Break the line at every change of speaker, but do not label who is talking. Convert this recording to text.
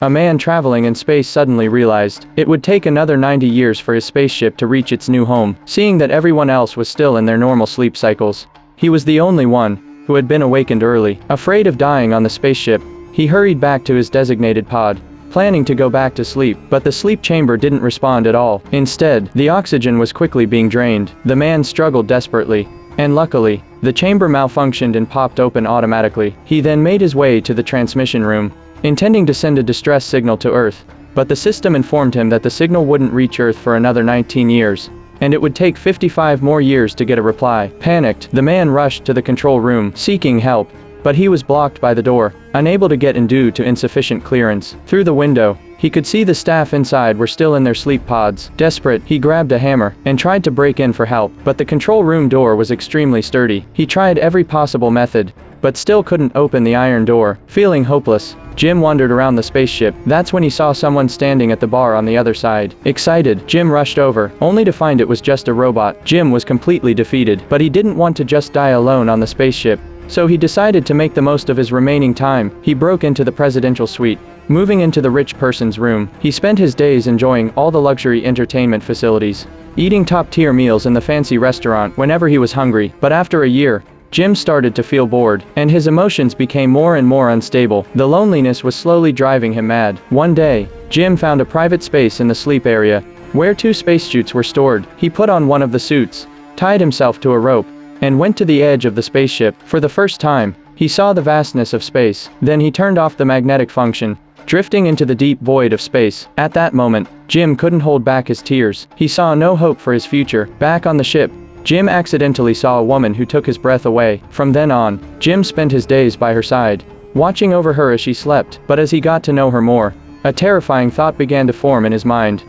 A man traveling in space suddenly realized it would take another 90 years for his spaceship to reach its new home, seeing that everyone else was still in their normal sleep cycles. He was the only one who had been awakened early. Afraid of dying on the spaceship, he hurried back to his designated pod, planning to go back to sleep, but the sleep chamber didn't respond at all. Instead, the oxygen was quickly being drained. The man struggled desperately, and luckily, the chamber malfunctioned and popped open automatically. He then made his way to the transmission room, intending to send a distress signal to Earth, but the system informed him that the signal wouldn't reach Earth for another 19 years, and it would take 55 more years to get a reply. Panicked, the man rushed to the control room, seeking help, but he was blocked by the door, unable to get in due to insufficient clearance. Through the window, he could see the staff inside were still in their sleep pods. Desperate, he grabbed a hammer and tried to break in for help, but the control room door was extremely sturdy. He tried every possible method, but still couldn't open the iron door. Feeling hopeless, Jim wandered around the spaceship. That's when he saw someone standing at the bar on the other side. Excited, Jim rushed over, only to find it was just a robot. Jim was completely defeated, but he didn't want to just die alone on the spaceship, so he decided to make the most of his remaining time. He broke into the presidential suite. Moving into the rich person's room, he spent his days enjoying all the luxury entertainment facilities, eating top-tier meals in the fancy restaurant whenever he was hungry. But after a year, Jim started to feel bored, and his emotions became more and more unstable. The loneliness was slowly driving him mad. One day, Jim found a private space in the sleep area, where 2 spacesuits were stored. He put on one of the suits, tied himself to a rope, and went to the edge of the spaceship. For the first time, he saw the vastness of space. Then he turned off the magnetic function, drifting into the deep void of space. At that moment, Jim couldn't hold back his tears. He saw no hope for his future. Back on the ship, Jim accidentally saw a woman who took his breath away. From then on, Jim spent his days by her side, watching over her as she slept. But as he got to know her more, a terrifying thought began to form in his mind.